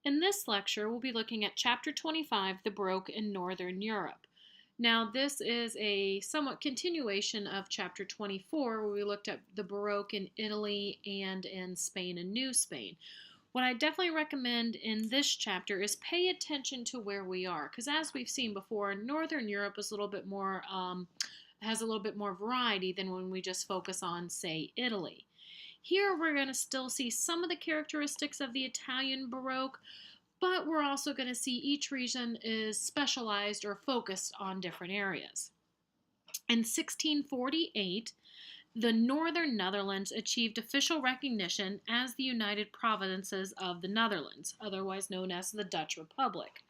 In this lecture, we'll be looking at Chapter 25, the Baroque in Northern Europe. Now, this is a somewhat continuation of Chapter 24, where we looked at the Baroque in Italy and in Spain and New Spain. What I definitely recommend in this chapter is pay attention to where we are, because as we've seen before, Northern Europe is a little bit more has a little bit more variety than when we just focus on, say, Italy. Here we're going to still see some of the characteristics of the Italian Baroque, but we're also going to see each region is specialized or focused on different areas. In 1648, the Northern Netherlands achieved official recognition as the United Provinces of the Netherlands, otherwise known as the Dutch Republic.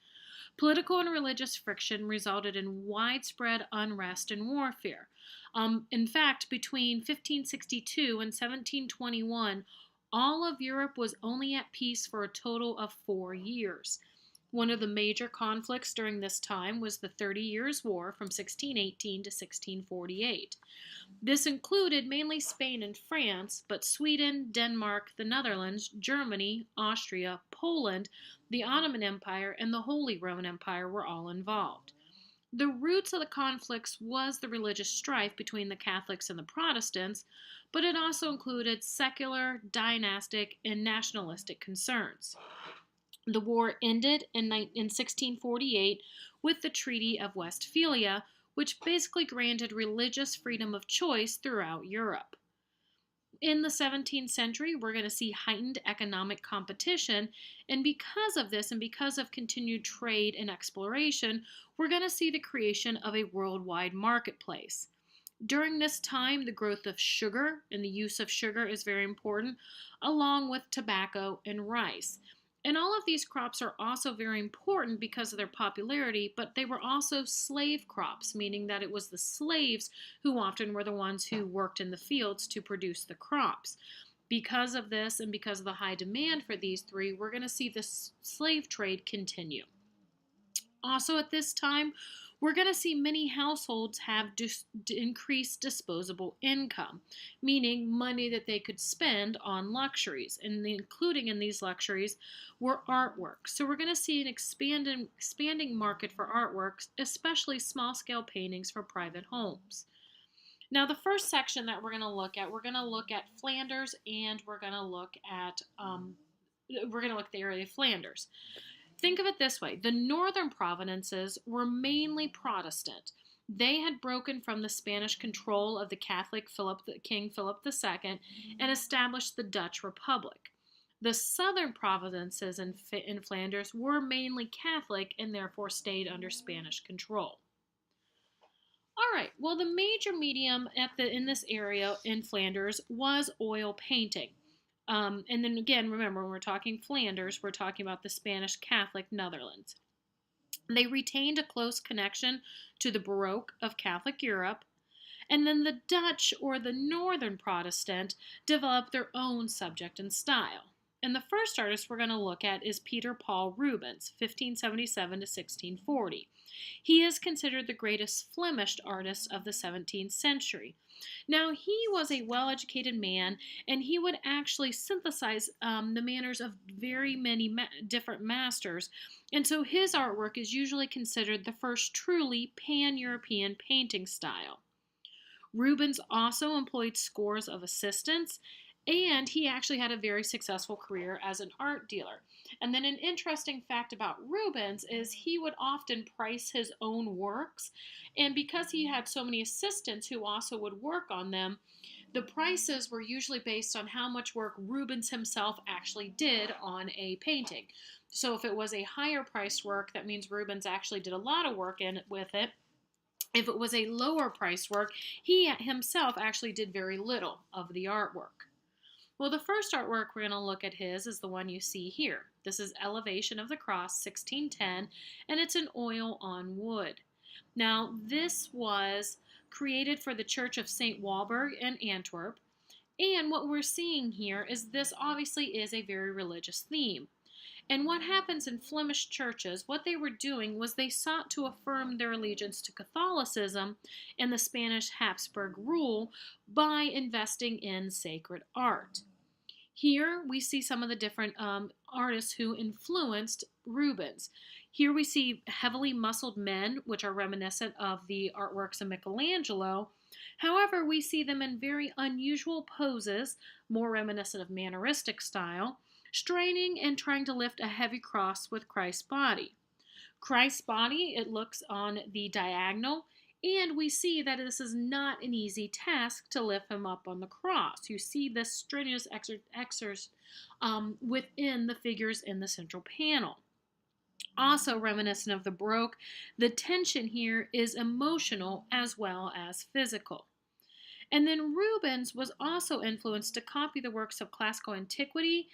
Political and religious friction resulted in widespread unrest and warfare. In fact, between 1562 and 1721, all of Europe was only at peace for a total of 4 years. One of the major conflicts during this time was the 30 Years' War from 1618 to 1648. This included mainly Spain and France, but Sweden, Denmark, the Netherlands, Germany, Austria, Poland, the Ottoman Empire, and the Holy Roman Empire were all involved. The roots of the conflicts was the religious strife between the Catholics and the Protestants, but it also included secular, dynastic, and nationalistic concerns. The war ended in 1648 with the Treaty of Westphalia, which basically granted religious freedom of choice throughout Europe. In the 17th century, we're going to see heightened economic competition, and because of this and because of continued trade and exploration, we're going to see the creation of a worldwide marketplace. During this time, the growth of sugar and the use of sugar is very important, along with tobacco and rice. And all of these crops are also very important because of their popularity, but they were also slave crops, meaning that it was the slaves who often were the ones who worked in the fields to produce the crops. Because of this and because of the high demand for these three, we're going to see the slave trade continue. Also at this time, we're going to see many households have increased disposable income, meaning money that they could spend on luxuries, and including in these luxuries were artwork. So we're going to see an expanding market for artworks, especially small-scale paintings for private homes. Now, the first section that we're going to look at Flanders, and we're going to look at the area of Flanders. Think of it this way. The northern provinces were mainly Protestant. They had broken from the Spanish control of the Catholic King Philip II and established the Dutch Republic. The southern provinces in Flanders were mainly Catholic and therefore stayed under Spanish control. All right, well, the major medium in this area in Flanders was oil painting. And then again, remember, when we're talking Flanders, we're talking about the Spanish Catholic Netherlands. They retained a close connection to the Baroque of Catholic Europe, and then the Dutch, or the Northern Protestant, developed their own subject and style. And the first artist we're going to look at is Peter Paul Rubens, 1577 to 1640. He is considered the greatest Flemish artist of the 17th century. Now, he was a well-educated man, and he would actually synthesize the manners of very many different masters, and so his artwork is usually considered the first truly pan-European painting style. Rubens also employed scores of assistants, and he actually had a very successful career as an art dealer. And then an interesting fact about Rubens is he would often price his own works, and because he had so many assistants who also would work on them, the prices were usually based on how much work Rubens himself actually did on a painting. So if it was a higher priced work, that means Rubens actually did a lot of work with it. If it was a lower priced work, he himself actually did very little of the artwork. Well, the first artwork we're going to look at is the one you see here. This is Elevation of the Cross, 1610, and it's an oil on wood. Now, this was created for the Church of St. Walburg in Antwerp, and what we're seeing here is this obviously is a very religious theme. And what happens in Flemish churches, what they were doing was they sought to affirm their allegiance to Catholicism and the Spanish Habsburg rule by investing in sacred art. Here we see some of the different artists who influenced Rubens. Here we see heavily muscled men, which are reminiscent of the artworks of Michelangelo. However, we see them in very unusual poses, more reminiscent of manneristic style, straining and trying to lift a heavy cross with Christ's body. Christ's body, it looks on the diagonal, and we see that this is not an easy task to lift him up on the cross. You see this strenuous exercise within the figures in the central panel. Also reminiscent of the Baroque, the tension here is emotional as well as physical. And then Rubens was also influenced to copy the works of classical antiquity,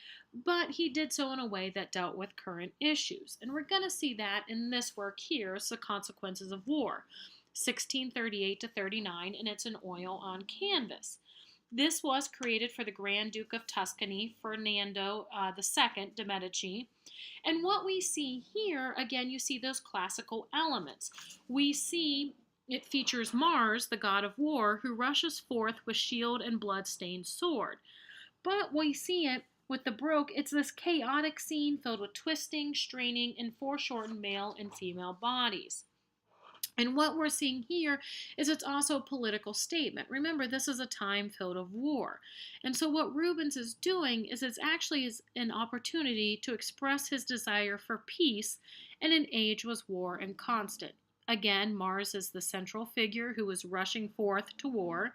but he did so in a way that dealt with current issues. And we're going to see that in this work here, it's The Consequences of War, 1638 to 39, and it's an oil on canvas. This was created for the Grand Duke of Tuscany, Ferdinando II de' Medici. And what we see here, again, you see those classical elements. We see it features Mars, the god of war, who rushes forth with shield and blood-stained sword. But we see it with the Baroque, it's this chaotic scene filled with twisting, straining, and foreshortened male and female bodies. And what we're seeing here is it's also a political statement. Remember, this is a time filled of war. And so what Rubens is doing is it's actually an opportunity to express his desire for peace in an age was war and constant. Again, Mars is the central figure who is rushing forth to war.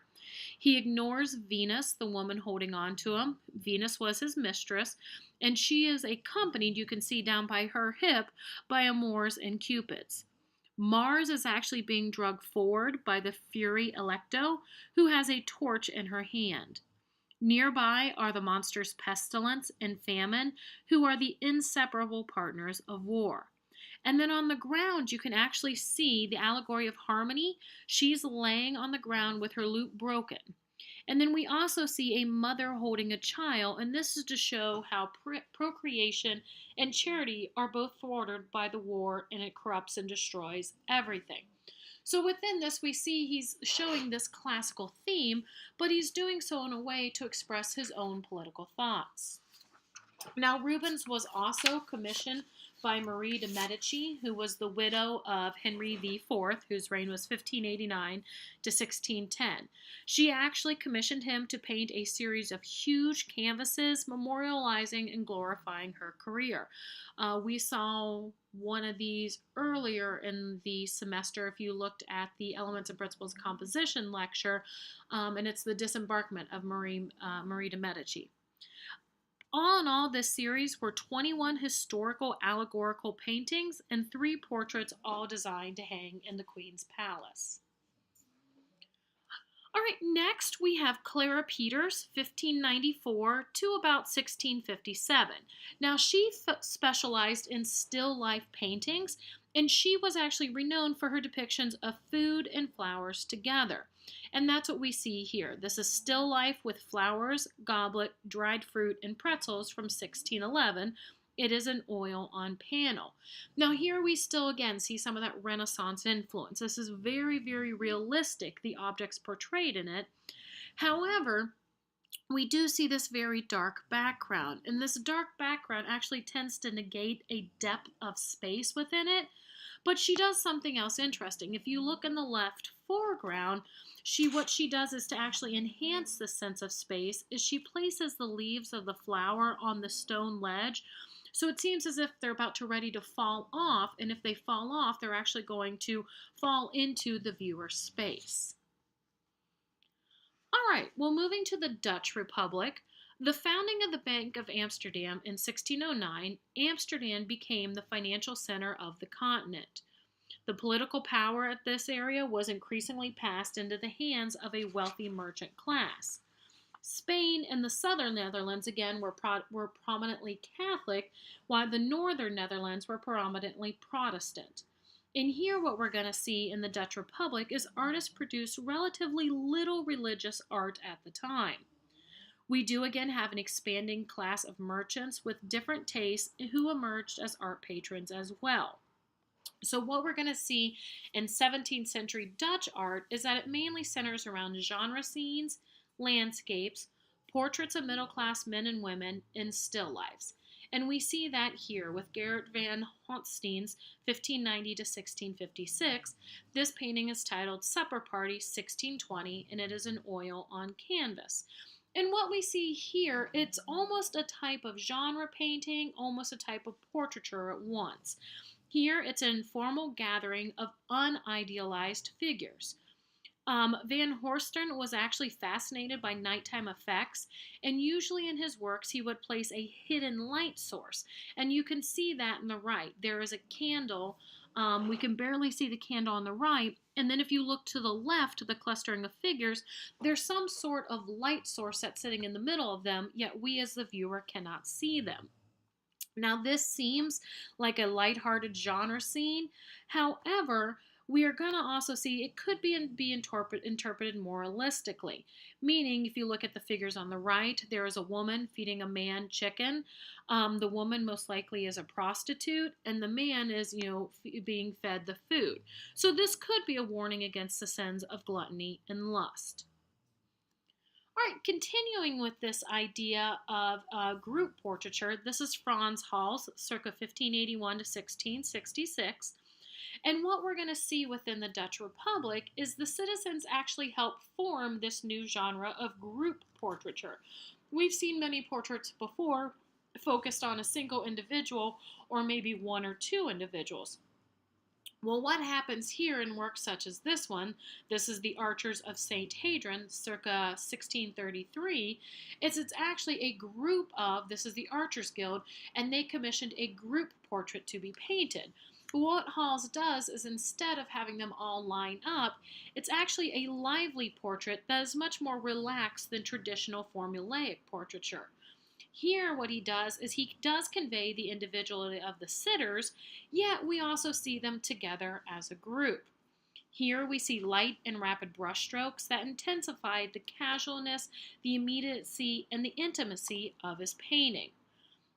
He ignores Venus, the woman holding on to him. Venus was his mistress, and she is accompanied, you can see down by her hip, by Amors and Cupids. Mars is actually being dragged forward by the Fury Electo, who has a torch in her hand. Nearby are the monsters Pestilence and Famine, who are the inseparable partners of war. And then on the ground, you can actually see the allegory of Harmony. She's laying on the ground with her lute broken. And then we also see a mother holding a child, and this is to show how procreation and charity are both thwarted by the war, and it corrupts and destroys everything. So within this, we see he's showing this classical theme, but he's doing so in a way to express his own political thoughts. Now, Rubens was also commissioned by Marie de Medici, who was the widow of Henry IV, whose reign was 1589 to 1610. She actually commissioned him to paint a series of huge canvases memorializing and glorifying her career. We saw one of these earlier in the semester if you looked at the Elements and Principles of Composition lecture, and it's the Disembarkment of Marie de Medici. All in all, this series were 21 historical allegorical paintings and 3 portraits, all designed to hang in the Queen's Palace. All right, next we have Clara Peters, 1594 to about 1657. Now, she specialized in still life paintings, and she was actually renowned for her depictions of food and flowers together. And that's what we see here. This is still life with flowers, goblet, dried fruit, and pretzels from 1611. It is an oil on panel. Now here we still again see some of that Renaissance influence. This is very, very realistic, the objects portrayed in it. However, we do see this very dark background. And this dark background actually tends to negate a depth of space within it. But she does something else interesting. If you look in the left foreground, what she does is to actually enhance the sense of space is she places the leaves of the flower on the stone ledge. So it seems as if they're about to ready to fall off, and if they fall off, they're actually going to fall into the viewer's space. All right, well, moving to the Dutch Republic, the founding of the Bank of Amsterdam in 1609, Amsterdam became the financial center of the continent. The political power at this area was increasingly passed into the hands of a wealthy merchant class. Spain and the southern Netherlands, again, were prominently Catholic, while the northern Netherlands were predominantly Protestant. And here what we're going to see in the Dutch Republic is artists produced relatively little religious art at the time. We do again have an expanding class of merchants with different tastes who emerged as art patrons as well. So what we're going to see in 17th century Dutch art is that it mainly centers around genre scenes, landscapes, portraits of middle-class men and women in still lifes. And we see that here with Gerrit van Houtsteen's 1590 to 1656. This painting is titled Supper Party 1620, and it is an oil on canvas. And what we see here, it's almost a type of genre painting, almost a type of portraiture at once. Here, it's an informal gathering of unidealized figures. Van Horsten was actually fascinated by nighttime effects, and usually in his works he would place a hidden light source. And you can see that in the right. There is a candle. We can barely see the candle on the right, and then if you look to the left, the clustering of figures, there's some sort of light source that's sitting in the middle of them, yet we as the viewer cannot see them. Now this seems like a lighthearted genre scene. However, we are going to also see it could be interpreted moralistically. Meaning, if you look at the figures on the right, there is a woman feeding a man chicken. The woman most likely is a prostitute, and the man is, being fed the food. So this could be a warning against the sins of gluttony and lust. All right, continuing with this idea of group portraiture, this is Frans Hals, circa 1581 to 1666. And what we're going to see within the Dutch Republic is the citizens actually help form this new genre of group portraiture. We've seen many portraits before focused on a single individual or maybe one or two individuals. Well, what happens here in works such as this one, this is the Archers of St. Hadrian, circa 1633, it's actually a group of, this is the Archers Guild, and they commissioned a group portrait to be painted. What Hals does is instead of having them all line up, it's actually a lively portrait that is much more relaxed than traditional formulaic portraiture. Here what he does is he does convey the individuality of the sitters, yet we also see them together as a group. Here we see light and rapid brushstrokes that intensify the casualness, the immediacy, and the intimacy of his painting.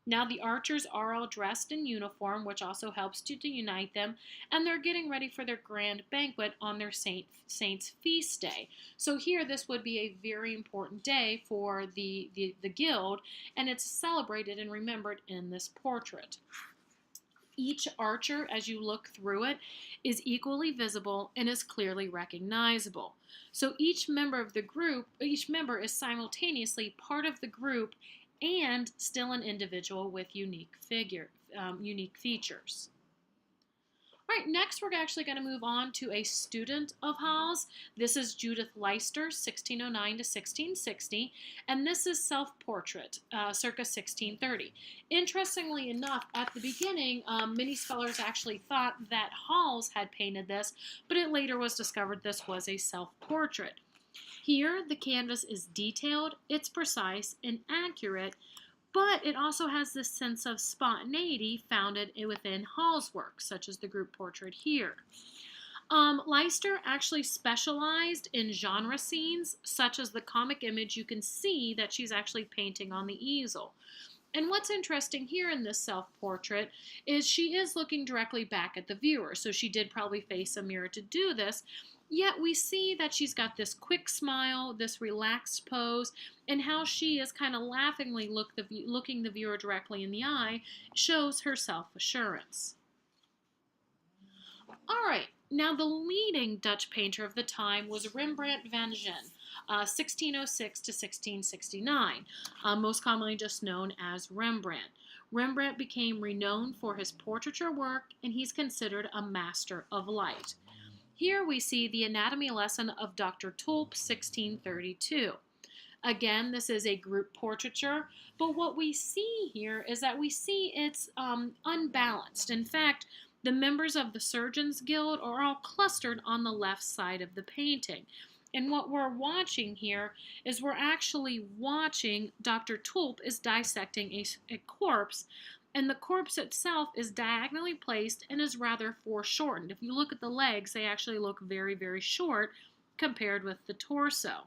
Now the archers are all dressed in uniform, which also helps to unite them, and they're getting ready for their grand banquet on their saint's feast day. So here this would be a very important day for the guild, and it's celebrated and remembered in this portrait. Each archer, as you look through it, is equally visible and is clearly recognizable. So each member of the group, each member is simultaneously part of the group and still an individual with unique features. All right, next we're actually going to move on to a student of Hals. This is Judith Leister, 1609 to 1660, and this is self-portrait, circa 1630. Interestingly enough, at the beginning, many scholars actually thought that Hals had painted this, but it later was discovered this was a self-portrait. Here, the canvas is detailed, it's precise and accurate, but it also has this sense of spontaneity founded within Hals' work, such as the group portrait here. Leister actually specialized in genre scenes, such as the comic image. You can see that she's actually painting on the easel. And what's interesting here in this self-portrait is she is looking directly back at the viewer, so she did probably face a mirror to do this. Yet we see that she's got this quick smile, this relaxed pose, and how she is kind of laughingly looking the viewer directly in the eye shows her self-assurance. All right, now the leading Dutch painter of the time was Rembrandt van Rijn, 1606 to 1669, most commonly just known as Rembrandt. Rembrandt became renowned for his portraiture work, and he's considered a master of light. Here we see the anatomy lesson of Dr. Tulp, 1632. Again, this is a group portraiture, but what we see here is that we see it's unbalanced. In fact, the members of the Surgeons Guild are all clustered on the left side of the painting. And what we're watching here is we're actually watching Dr. Tulp is dissecting a corpse, and the corpse itself is diagonally placed and is rather foreshortened. If you look at the legs, they actually look very, very short compared with the torso.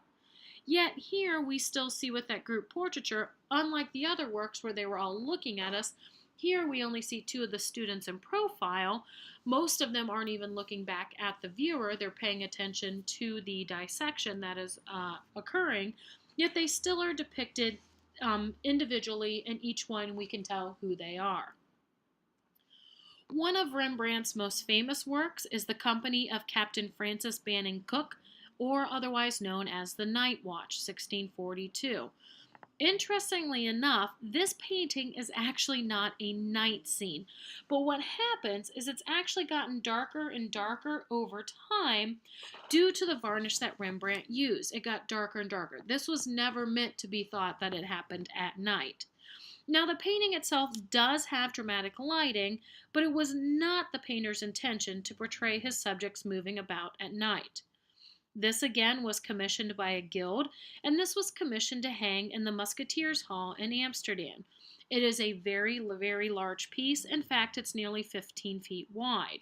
Yet here we still see with that group portraiture, unlike the other works where they were all looking at us, here we only see two of the students in profile. Most of them aren't even looking back at the viewer. They're paying attention to the dissection that is occurring. yet they still are depicted individually, and each one we can tell who they are. One of Rembrandt's most famous works is The Company of Captain Francis Banning Cook, or otherwise known as The Night Watch, 1642. Interestingly enough, this painting is actually not a night scene, but what happens is it's actually gotten darker and darker over time due to the varnish that Rembrandt used. It got darker and darker. This was never meant to be thought that it happened at night. Now, the painting itself does have dramatic lighting, but it was not the painter's intention to portray his subjects moving about at night. This again was commissioned by a guild, and this was commissioned to hang in the Musketeers' Hall in Amsterdam. It is a very, very large piece. In fact, it's nearly 15 feet wide.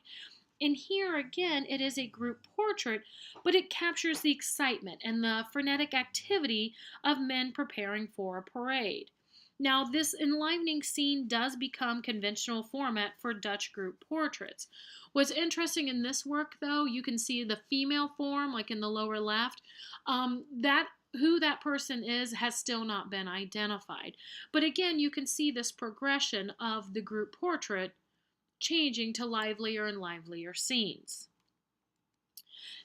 And here again, it is a group portrait, but it captures the excitement and the frenetic activity of men preparing for a parade. Now, this enlivening scene does become conventional format for Dutch group portraits. What's interesting in this work, though, you can see the female form, like in the lower left. Who that person is has still not been identified. But again, you can see this progression of the group portrait changing to livelier and livelier scenes.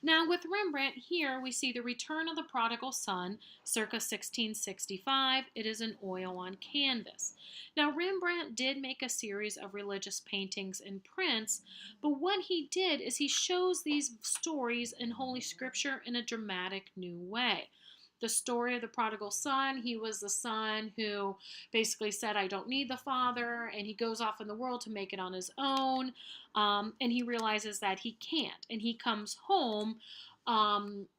Now, with Rembrandt, here we see the Return of the Prodigal Son, circa 1665. It is an oil on canvas. Now, Rembrandt did make a series of religious paintings and prints, but what he did is he shows these stories in Holy Scripture in a dramatic new way. The story of the prodigal son, he was the son who basically said, I don't need the father, and he goes off in the world to make it on his own, and he realizes that he can't, and he comes home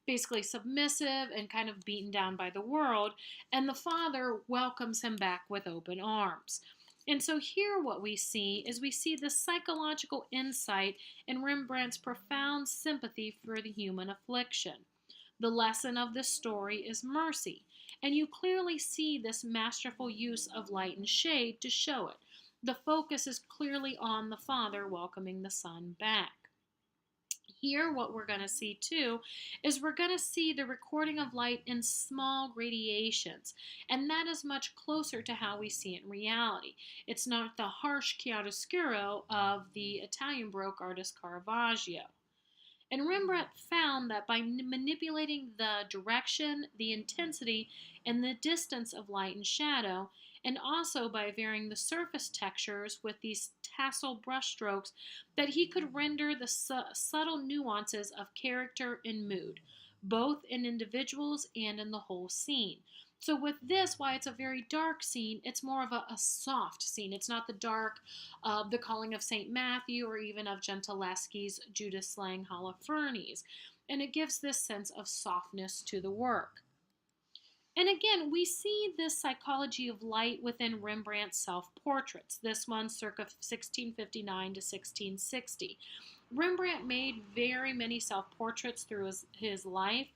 basically submissive and kind of beaten down by the world, and the father welcomes him back with open arms. And so here what we see is we see the psychological insight in Rembrandt's profound sympathy for the human affliction. The lesson of this story is mercy, and you clearly see this masterful use of light and shade to show it. The focus is clearly on the father welcoming the son back. Here, what we're going to see too is we're going to see the recording of light in small gradations, and that is much closer to how we see it in reality. It's not the harsh chiaroscuro of the Italian Baroque artist Caravaggio. And Rembrandt found that by manipulating the direction, the intensity, and the distance of light and shadow, and also by varying the surface textures with these tassel brushstrokes, that he could render the subtle nuances of character and mood, both in individuals and in the whole scene. So with this, why it's a very dark scene, it's more of a soft scene. It's not the dark of The Calling of St. Matthew or even of Gentileschi's Judith slaying Holofernes. And it gives this sense of softness to the work. And again, we see this psychology of light within Rembrandt's self-portraits. This one circa 1659 to 1660. Rembrandt made very many self-portraits through his life.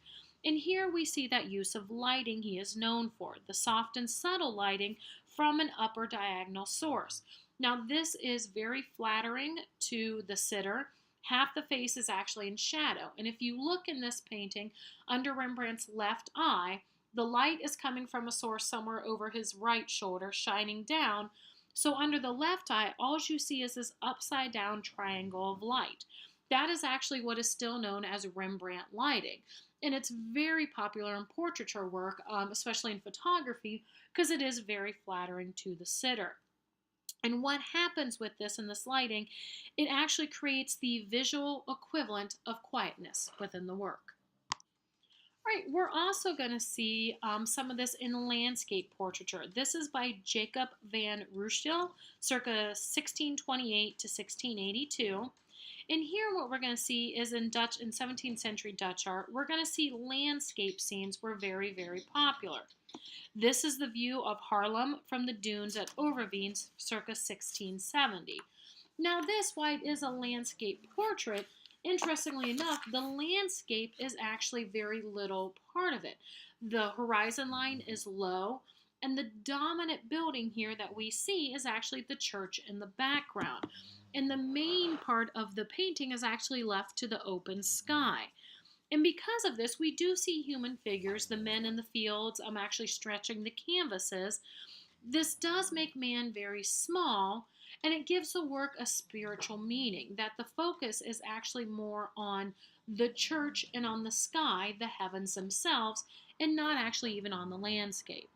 And here we see that use of lighting he is known for, the soft and subtle lighting from an upper diagonal source. Now this is very flattering to the sitter. Half the face is actually in shadow. And if you look in this painting, under Rembrandt's left eye, the light is coming from a source somewhere over his right shoulder, shining down. So under the left eye, all you see is this upside down triangle of light. That is actually what is still known as Rembrandt lighting. And it's very popular in portraiture work, especially in photography, because it is very flattering to the sitter. And what happens with this and this lighting, it actually creates the visual equivalent of quietness within the work. All right, we're also going to see some of this in landscape portraiture. This is by Jacob van Russel, circa 1628 to 1682. And here what we're going to see is in 17th century Dutch art, we're going to see landscape scenes were very, very popular. This is the view of Haarlem from the dunes at Overveen, circa 1670. Now this, while it is a landscape portrait, interestingly enough, the landscape is actually very little part of it. The horizon line is low, and the dominant building here that we see is actually the church in the background. And the main part of the painting is actually left to the open sky. And because of this, we do see human figures, the men in the fields, actually stretching the canvases. This does make man very small, and it gives the work a spiritual meaning, that the focus is actually more on the church and on the sky, the heavens themselves, and not actually even on the landscape.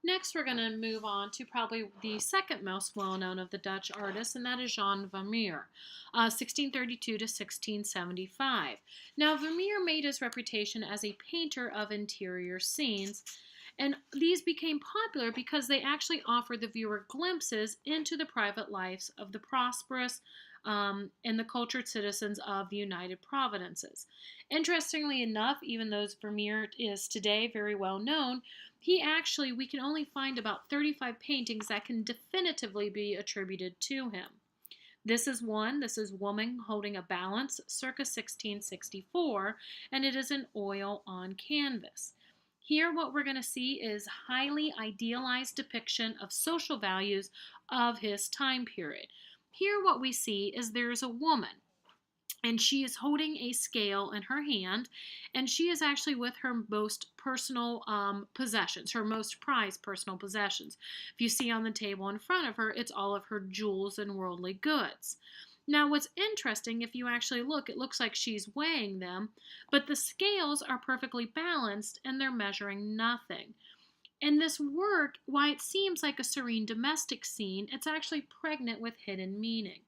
Next, we're going to move on to probably the second most well-known of the Dutch artists, and that is Jan Vermeer, 1632 to 1675. Now, Vermeer made his reputation as a painter of interior scenes, and these became popular because they actually offered the viewer glimpses into the private lives of the prosperous and the cultured citizens of the United Provinces. Interestingly enough, even though Vermeer is today very well known, we can only find about 35 paintings that can definitively be attributed to him. This is Woman Holding a Balance, circa 1664, and it is an oil on canvas. Here what we're going to see is highly idealized depiction of social values of his time period. Here what we see is there's a woman, and she is holding a scale in her hand, and she is actually with her most personal possessions, her most prized personal possessions. If you see on the table in front of her, it's all of her jewels and worldly goods. Now, what's interesting, if you actually look, it looks like she's weighing them, but the scales are perfectly balanced and they're measuring nothing. And this work, why it seems like a serene domestic scene, it's actually pregnant with hidden meaning.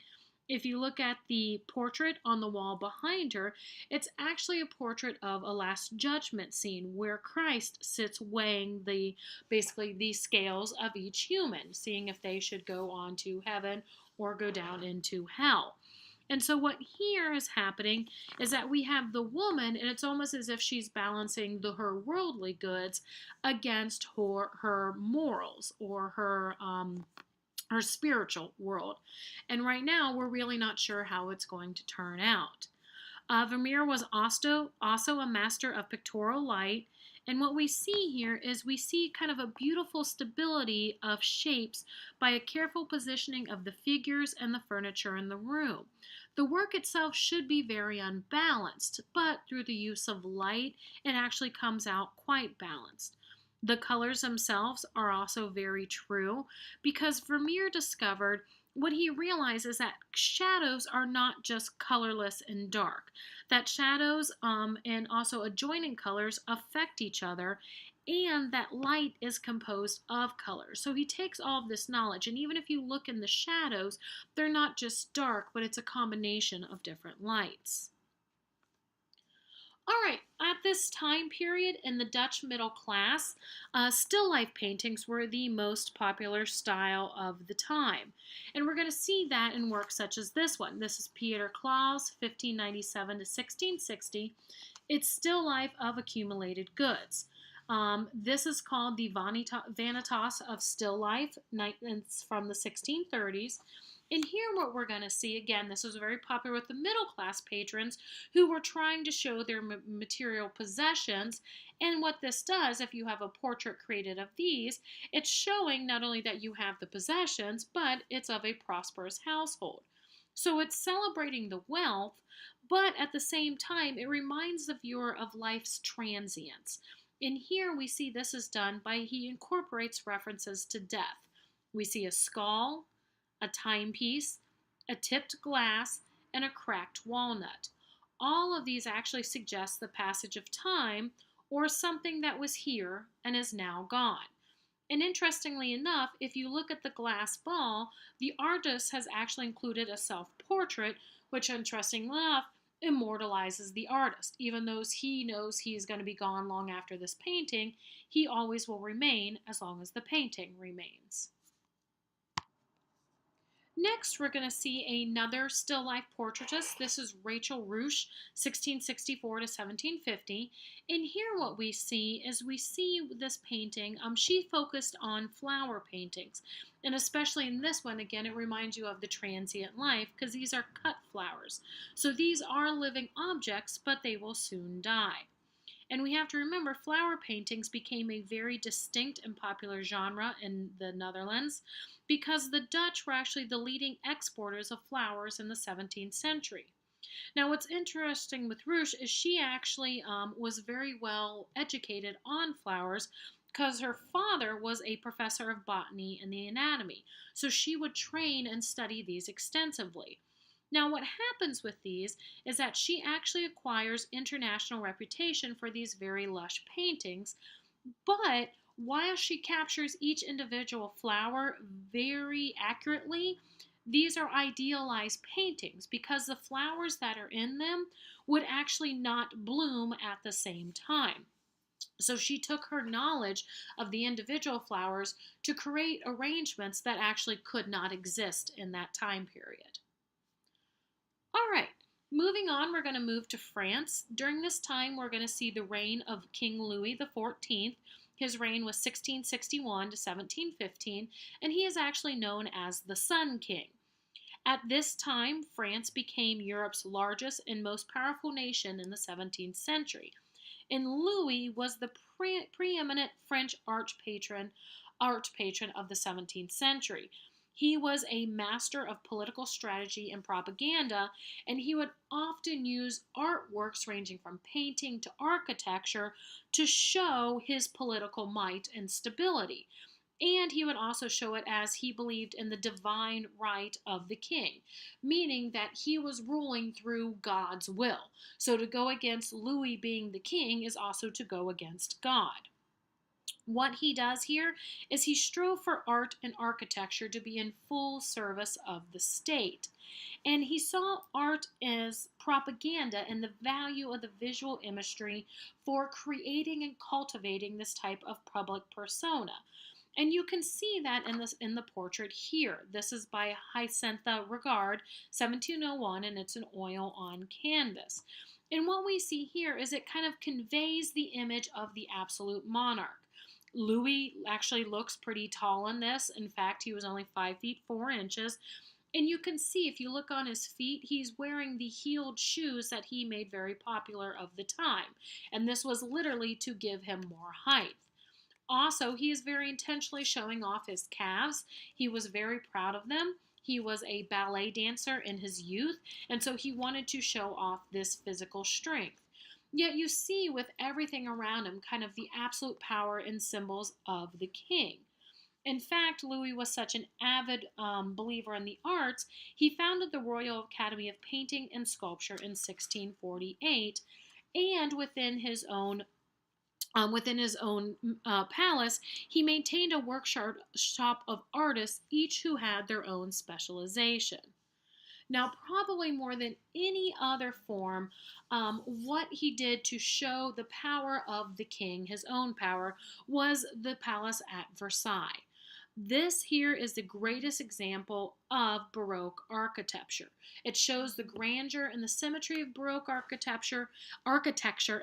If you look at the portrait on the wall behind her, it's actually a portrait of a Last Judgment scene where Christ sits weighing basically the scales of each human, seeing if they should go on to heaven or go down into hell. And so what here is happening is that we have the woman, and it's almost as if she's balancing her worldly goods against her morals or her spiritual world. And right now, we're really not sure how it's going to turn out. Vermeer was also a master of pictorial light. And what we see here is we see kind of a beautiful stability of shapes by a careful positioning of the figures and the furniture in the room. The work itself should be very unbalanced, but through the use of light, it actually comes out quite balanced. The colors themselves are also very true because Vermeer discovered what he realized is that shadows are not just colorless and dark, that shadows and also adjoining colors affect each other, and that light is composed of colors. So he takes all of this knowledge, and even if you look in the shadows, they're not just dark, but it's a combination of different lights. All right, at this time period in the Dutch middle class, still life paintings were the most popular style of the time. And we're going to see that in works such as this one. This is Pieter Klaas, 1597 to 1660. It's still life of accumulated goods. This is called the Vanitas of Still Life. It's from the 1630s. And here what we're going to see, again, this was very popular with the middle class patrons who were trying to show their material possessions. And what this does, if you have a portrait created of these, it's showing not only that you have the possessions, but it's of a prosperous household. So it's celebrating the wealth, but at the same time, it reminds the viewer of life's transience. And here we see this is done by he incorporates references to death. We see a skull, a timepiece, a tipped glass, and a cracked walnut. All of these actually suggest the passage of time or something that was here and is now gone. And interestingly enough, if you look at the glass ball, the artist has actually included a self-portrait, which interestingly enough immortalizes the artist. Even though he knows he's going to be gone long after this painting, he always will remain as long as the painting remains. Next, we're going to see another still life portraitist. This is Rachel Roush, 1664 to 1750. And here what we see is this painting. She focused on flower paintings. And especially in this one, again, it reminds you of the transient life because these are cut flowers. So these are living objects, but they will soon die. And we have to remember flower paintings became a very distinct and popular genre in the Netherlands because the Dutch were actually the leading exporters of flowers in the 17th century. Now, what's interesting with Roush is she actually was very well educated on flowers because her father was a professor of botany and the anatomy. So she would train and study these extensively. Now, what happens with these is that she actually acquires international reputation for these very lush paintings, but while she captures each individual flower very accurately, these are idealized paintings because the flowers that are in them would actually not bloom at the same time. So she took her knowledge of the individual flowers to create arrangements that actually could not exist in that time period. All right, moving on, we're going to move to France. During this time, we're going to see the reign of King Louis XIV. His reign was 1661 to 1715, and he is actually known as the Sun King. At this time, France became Europe's largest and most powerful nation in the 17th century, and Louis was the preeminent French archpatron of the 17th century. He was a master of political strategy and propaganda, and he would often use artworks ranging from painting to architecture to show his political might and stability. And he would also show it as he believed in the divine right of the king, meaning that he was ruling through God's will. So to go against Louis being the king is also to go against God. What he does here is he strove for art and architecture to be in full service of the state. And he saw art as propaganda and the value of the visual imagery for creating and cultivating this type of public persona. And you can see that in the portrait here. This is by Hyacinthe Regard, 1701, and it's an oil on canvas. And what we see here is it kind of conveys the image of the absolute monarch. Louis actually looks pretty tall in this. In fact, he was only 5 feet 4 inches. And you can see, if you look on his feet, he's wearing the heeled shoes that he made very popular of the time. And this was literally to give him more height. Also, he is very intentionally showing off his calves. He was very proud of them. He was a ballet dancer in his youth, and so he wanted to show off this physical strength. Yet you see with everything around him kind of the absolute power and symbols of the king. In fact, Louis was such an avid believer in the arts, he founded the Royal Academy of Painting and Sculpture in 1648, and within his own palace, he maintained a workshop of artists, each who had their own specialization. Now, probably more than any other form, what he did to show the power of the king, his own power, was the palace at Versailles. This here is the greatest example of Baroque architecture. It shows the grandeur and the symmetry of Baroque architecture,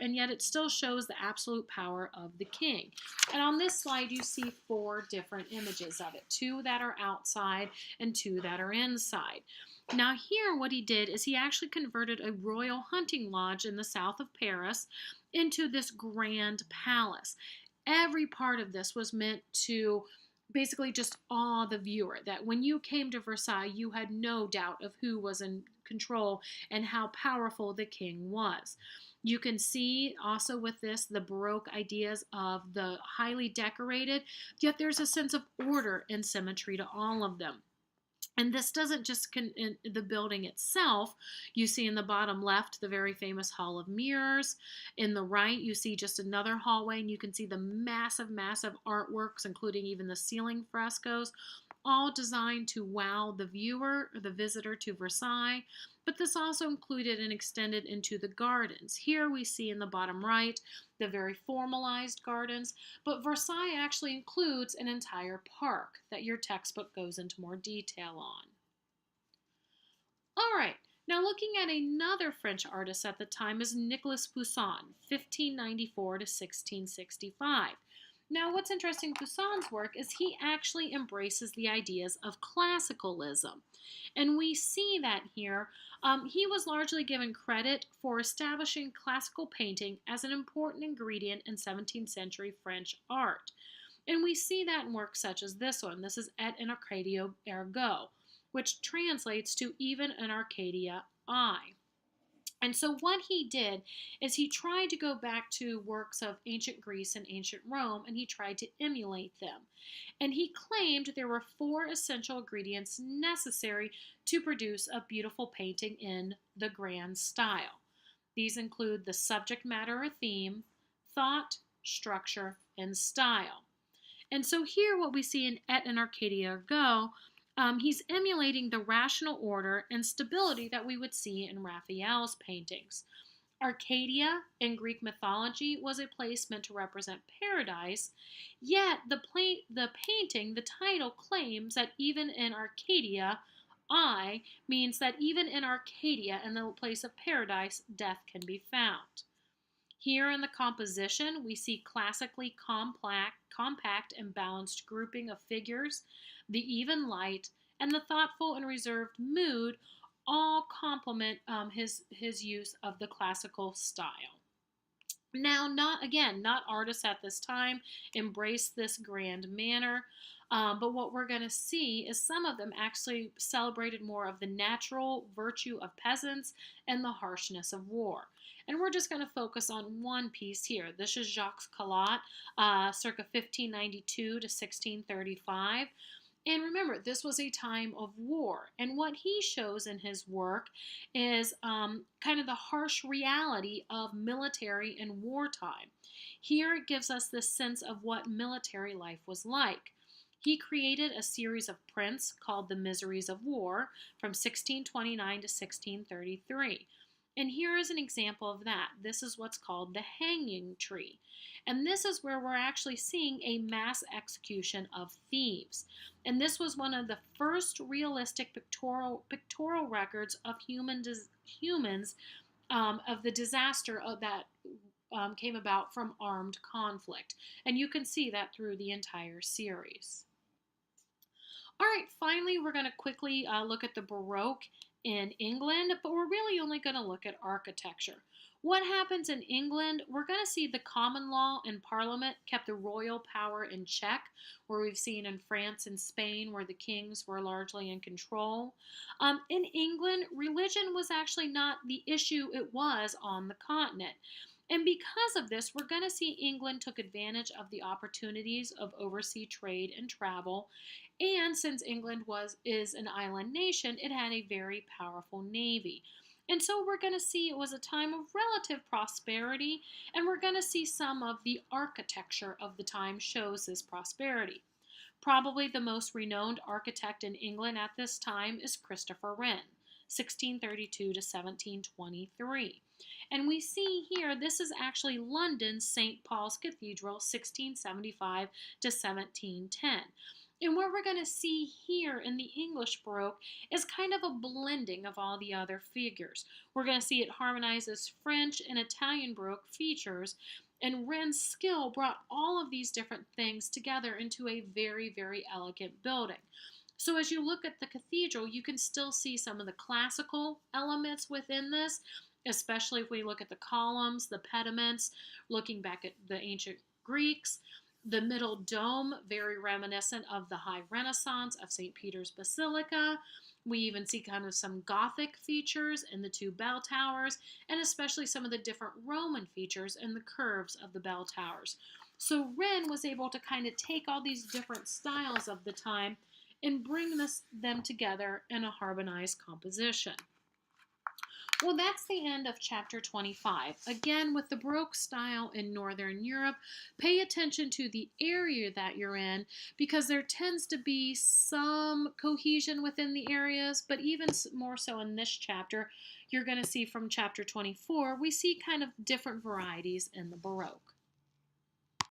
and yet it still shows the absolute power of the king. And on this slide, you see 4 different images of it, 2 that are outside and 2 that are inside. Now here, what he did is he actually converted a royal hunting lodge in the south of Paris into this grand palace. Every part of this was meant to basically just awe the viewer, that when you came to Versailles, you had no doubt of who was in control and how powerful the king was. You can see also with this the Baroque ideas of the highly decorated, yet there's a sense of order and symmetry to all of them. And this doesn't just in the building itself. You see in the bottom left the very famous Hall of Mirrors. In the right, you see just another hallway, and you can see the massive, massive artworks, including even the ceiling frescoes, all designed to wow the viewer or the visitor to Versailles. But this also included and extended into the gardens. Here we see in the bottom right the very formalized gardens, but Versailles actually includes an entire park that your textbook goes into more detail on. All right, now looking at another French artist at the time is Nicolas Pichon, 1594 to 1665. Now, what's interesting in Pichon's work is he actually embraces the ideas of classicalism. And we see that here. He was largely given credit for establishing classical painting as an important ingredient in 17th century French art. And we see that in works such as this one. This is Et in Arcadia Ergo, which translates to even in Arcadia I. And so what he did is he tried to go back to works of ancient Greece and ancient Rome, and he tried to emulate them. And he claimed there were four essential ingredients necessary to produce a beautiful painting in the grand style. These include the subject matter or theme, thought, structure, and style. And so here what we see in Et in Arcadia Go, he's emulating the rational order and stability that we would see in Raphael's paintings. Arcadia in Greek mythology was a place meant to represent paradise, yet the painting, the title claims that even in Arcadia, I means that even in Arcadia, in the place of paradise, death can be found. Here in the composition, we see classically compact and balanced grouping of figures, the even light, and the thoughtful and reserved mood all complement his use of the classical style. Now, not artists at this time embraced this grand manner, but what we're going to see is some of them actually celebrated more of the natural virtue of peasants and the harshness of war. And we're just going to focus on one piece here. This is Jaques Qualat, circa 1592 to 1635. And remember, this was a time of war. And what he shows in his work is kind of the harsh reality of military and wartime. Here it gives us this sense of what military life was like. He created a series of prints called The Miseries of War from 1629 to 1633. And here is an example of that. This is what's called the hanging tree. And this is where we're actually seeing a mass execution of thieves. And this was one of the first realistic pictorial records of humans of the disaster that came about from armed conflict. And you can see that through the entire series. All right, finally, we're going to quickly look at the Baroque in England, but we're really only going to look at architecture. What happens in England? We're going to see the common law and parliament kept the royal power in check, where we've seen in France and Spain where the kings were largely in control. In England, religion was actually not the issue it was on the continent. And because of this, we're going to see England took advantage of the opportunities of overseas trade and travel. And since England is an island nation, it had a very powerful navy. And so we're going to see it was a time of relative prosperity, and we're going to see some of the architecture of the time shows this prosperity. Probably the most renowned architect in England at this time is Christopher Wren, 1632 to 1723. And we see here, this is actually London's St. Paul's Cathedral, 1675 to 1710. And what we're going to see here in the English Baroque is kind of a blending of all the other figures. We're going to see it harmonizes French and Italian Baroque features, and Wren's skill brought all of these different things together into a very, very elegant building. So as you look at the cathedral, you can still see some of the classical elements within this, especially if we look at the columns, the pediments, looking back at the ancient Greeks. The middle dome, very reminiscent of the High Renaissance of St. Peter's Basilica. We even see kind of some Gothic features in the two bell towers, and especially some of the different Roman features in the curves of the bell towers. So Wren was able to kind of take all these different styles of the time and bring them together in a harmonized composition. Well, that's the end of chapter 25. Again, with the Baroque style in Northern Europe, pay attention to the area that you're in, because there tends to be some cohesion within the areas, but even more so in this chapter, you're going to see from chapter 24, we see kind of different varieties in the Baroque.